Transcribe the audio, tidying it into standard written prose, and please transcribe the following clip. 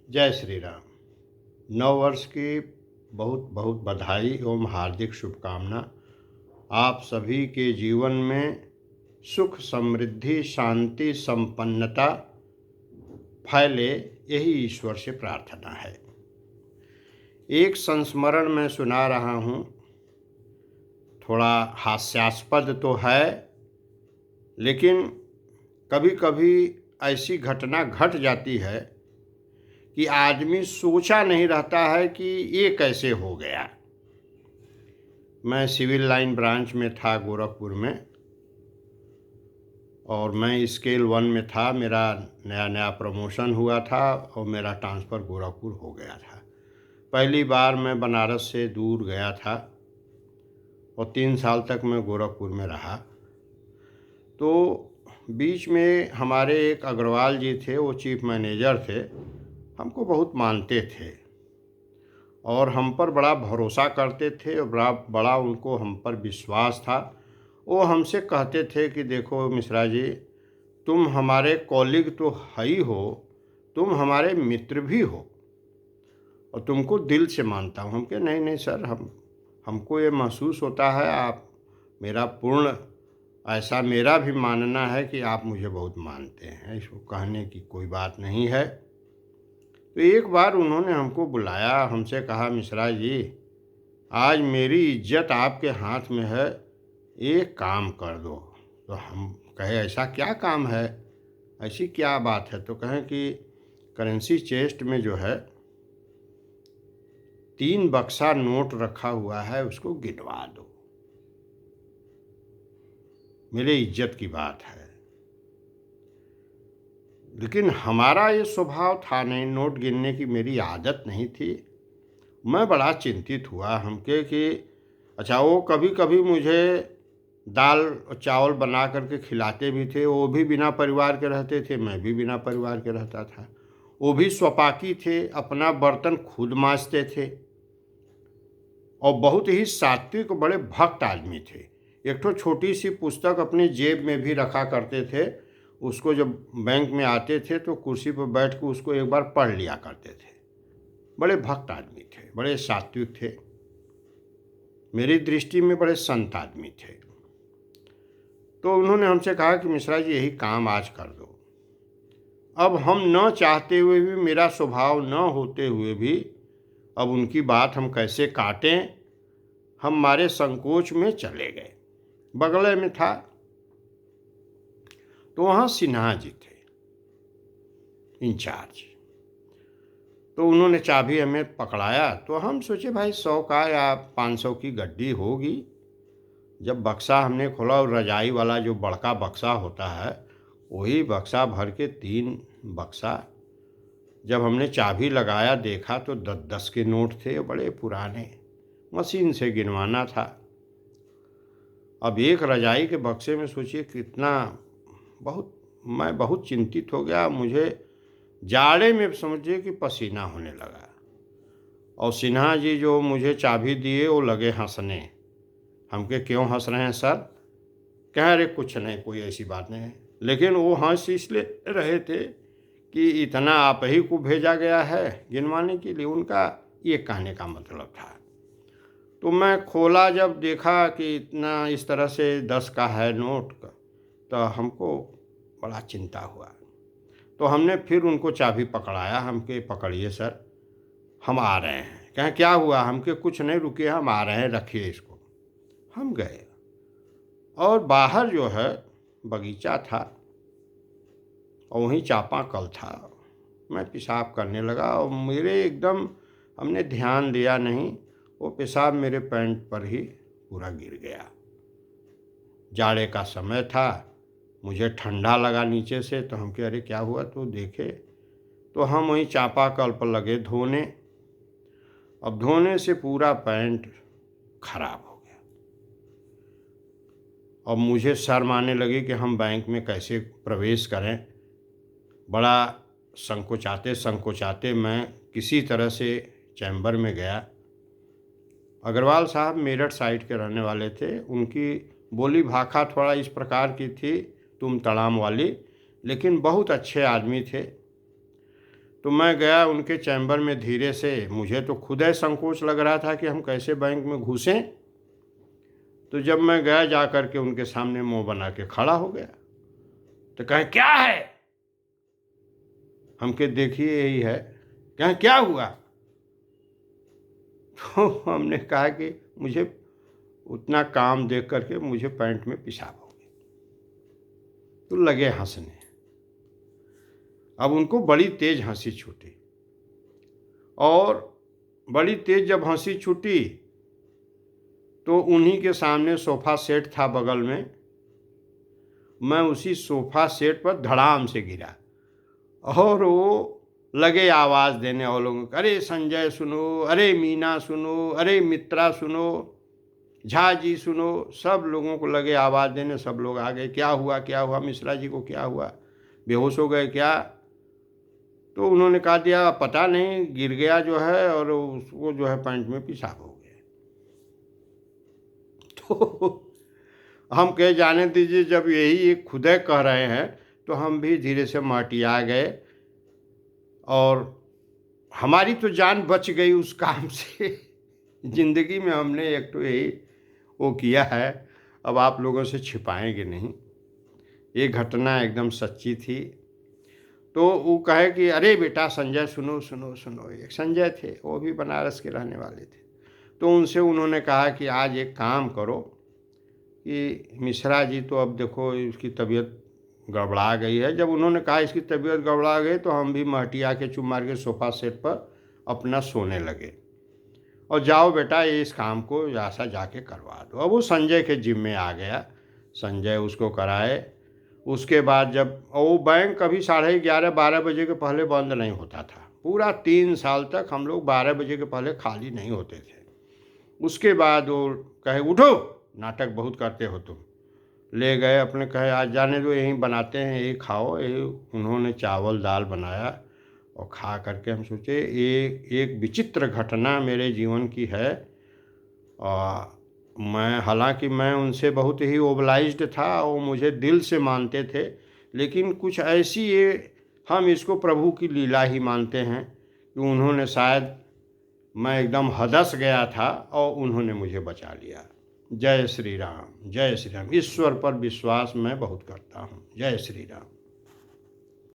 जय श्री राम। नव वर्ष की बहुत बहुत बधाई एवं हार्दिक शुभकामना। आप सभी के जीवन में सुख समृद्धि शांति संपन्नता फैले, यही ईश्वर से प्रार्थना है। एक संस्मरण मैं सुना रहा हूँ, थोड़ा हास्यास्पद तो है, लेकिन कभी कभी ऐसी घटना घट जाती है कि आदमी सोचा नहीं रहता है कि ये कैसे हो गया। मैं सिविल लाइन ब्रांच में था गोरखपुर में, और मैं स्केल 1 में था। मेरा नया नया प्रमोशन हुआ था और मेरा ट्रांसफ़र गोरखपुर हो गया था। पहली बार मैं बनारस से दूर गया था और 3 साल तक मैं गोरखपुर में रहा। तो बीच में हमारे एक अग्रवाल जी थे, वो चीफ मैनेजर थे, हमको बहुत मानते थे और हम पर बड़ा भरोसा करते थे और बड़ा उनको हम पर विश्वास था। वो हमसे कहते थे कि देखो मिश्रा जी, तुम हमारे कॉलीग तो है ही हो, तुम हमारे मित्र भी हो और तुमको दिल से मानता हूँ। हम कहे नहीं नहीं सर, हमको ये महसूस होता है आप मेरा पूर्ण, ऐसा मेरा भी मानना है कि आप मुझे बहुत मानते हैं, इसको कहने की कोई बात नहीं है। तो एक बार उन्होंने हमको बुलाया, हमसे कहा मिश्रा जी, आज मेरी इज्जत आपके हाथ में है, एक काम कर दो। तो हम कहे ऐसा क्या काम है, ऐसी क्या बात है? तो कहें कि करेंसी चेस्ट में जो है 3 बक्सा नोट रखा हुआ है, उसको गिनवा दो, मेरे इज्जत की बात है। लेकिन हमारा ये स्वभाव था नहीं, नोट गिनने की मेरी आदत नहीं थी। मैं बड़ा चिंतित हुआ हमके कि अच्छा, वो कभी कभी मुझे दाल और चावल बना करके खिलाते भी थे। वो भी बिना परिवार के रहते थे, मैं भी बिना परिवार के रहता था। वो भी स्वपाकी थे, अपना बर्तन खुद मांजते थे और बहुत ही सात्विक, बड़े भक्त आदमी थे। एक तो छोटी सी पुस्तक अपनी जेब में भी रखा करते थे, उसको जब बैंक में आते थे तो कुर्सी पर बैठ कर उसको एक बार पढ़ लिया करते थे। बड़े भक्त आदमी थे, बड़े सात्विक थे, मेरी दृष्टि में बड़े संत आदमी थे। तो उन्होंने हमसे कहा कि मिश्रा जी, यही काम आज कर दो। अब हम न चाहते हुए भी, मेरा स्वभाव न होते हुए भी, अब उनकी बात हम कैसे काटें, हम हमारे संकोच में चले गए। बगल में था तो वहाँ सिन्हा जी थे इंचार्ज। तो उन्होंने चाबी हमें पकड़ाया, तो हम सोचे भाई 100 का या 500 की गड्डी होगी। जब बक्सा हमने खोला और रजाई वाला जो बड़का बक्सा होता है, वही बक्सा भर के 3 बक्सा, जब हमने चाबी लगाया देखा तो 10-10 के नोट थे, बड़े पुराने, मशीन से गिनवाना था। अब एक रजाई के बक्से में सोचिए कितना, मैं बहुत चिंतित हो गया। मुझे जाड़े में समझिए कि पसीना होने लगा। और सिन्हा जी जो मुझे चाबी दिए वो लगे हंसने। हमके क्यों हंस रहे हैं सर? कह रहे कुछ नहीं, कोई ऐसी बात नहीं है। लेकिन वो हंस इसलिए रहे थे कि इतना आप ही को भेजा गया है गिनवाने के लिए, उनका ये कहने का मतलब था। तो मैं खोला, जब देखा कि इतना इस तरह से 10 का है नोट का, तो हमको बड़ा चिंता हुआ। तो हमने फिर उनको चाबी पकड़ाया, हमके पकड़िए सर, हम आ रहे हैं। कहें क्या हुआ? हमके कुछ नहीं, रुकिए हम आ रहे हैं, रखिए इसको। हम गए और बाहर जो है बगीचा था और वहीं चापाकल था। मैं पेशाब करने लगा और मेरे एकदम, हमने ध्यान दिया नहीं, वो पेशाब मेरे पैंट पर ही पूरा गिर गया। जाड़े का समय था, मुझे ठंडा लगा नीचे से, तो हम कह अरे क्या हुआ? तो देखे तो हम वहीं चापाकल पर लगे धोने। अब धोने से पूरा पैंट खराब हो गया। अब मुझे शर्म आने लगी कि हम बैंक में कैसे प्रवेश करें। बड़ा संकोचाते संकोचाते मैं किसी तरह से चैम्बर में गया। अग्रवाल साहब मेरठ साइड के रहने वाले थे। उनकी बोली भाखा थोड़ा इस प्रकार की थी, तुम तड़ाम वाली, लेकिन बहुत अच्छे आदमी थे। तो मैं गया उनके चैम्बर में धीरे से, मुझे तो खुद ही संकोच लग रहा था कि हम कैसे बैंक में घुसें। तो जब मैं गया जा कर के उनके सामने मुंह बना के खड़ा हो गया, तो कहे क्या है? हमके देखिए यही है। कहे क्या हुआ? तो हमने कहा कि मुझे उतना काम देख करके मुझे पैंट में पेशाब हो गया। तो लगे हंसने। अब उनको बड़ी तेज हंसी छूटी, और बड़ी तेज जब हंसी छूटी तो उन्हीं के सामने सोफा सेट था बगल में, मैं उसी सोफा सेट पर धड़ाम से गिरा, और वो लगे आवाज़ देने और लोगों को, अरे संजय सुनो, अरे मीना सुनो, अरे मित्रा सुनो, झा जी सुनो। सब लोगों को लगे आवाज़ देने, सब लोग आ गए। क्या हुआ क्या हुआ? मिश्रा जी को क्या हुआ? बेहोश हो गए क्या? तो उन्होंने कहा दिया पता नहीं, गिर गया जो है और उसको जो है पैंट में पेशाब हो गया। तो हम कह जाने दीजिए, जब यही एक खुदे कह रहे हैं तो हम भी धीरे से माटिया गए, और हमारी तो जान बच गई उस काम से। जिंदगी में हमने एक तो यही वो किया है, अब आप लोगों से छिपाएंगे नहीं, ये घटना एकदम सच्ची थी। तो वो कहे कि अरे बेटा संजय सुनो सुनो सुनो। एक संजय थे, वो भी बनारस के रहने वाले थे। तो उनसे उन्होंने कहा कि आज एक काम करो कि मिश्रा जी तो अब देखो इसकी तबीयत गड़बड़ा गई है। जब उन्होंने कहा इसकी तबीयत गड़बड़ा गई तो हम भी महटिया के चुप मार के सोफा सेट पर अपना सोने लगे, और जाओ बेटा ये इस काम को ऐसा जाके करवा दो। अब वो संजय के जिम्मे आ गया, संजय उसको कराए। उसके बाद जब वो बैंक कभी 11:30-12 बजे के पहले बंद नहीं होता था, पूरा 3 साल तक हम लोग 12 बजे के पहले खाली नहीं होते थे। उसके बाद वो कहे उठो, नाटक बहुत करते हो तुम। ले गए अपने, कहे आज जाने दो, यहीं बनाते हैं, यही खाओ। यही उन्होंने चावल दाल बनाया और खा करके हम सोचे एक विचित्र घटना मेरे जीवन की है। और मैं, हालांकि मैं उनसे बहुत ही ओबलाइज्ड था, वो मुझे दिल से मानते थे, लेकिन कुछ ऐसी ये, हम इसको प्रभु की लीला ही मानते हैं कि उन्होंने शायद, मैं एकदम हदस गया था और उन्होंने मुझे बचा लिया। जय श्री राम, जय श्री राम। ईश्वर पर विश्वास मैं बहुत करता हूँ। जय श्री राम।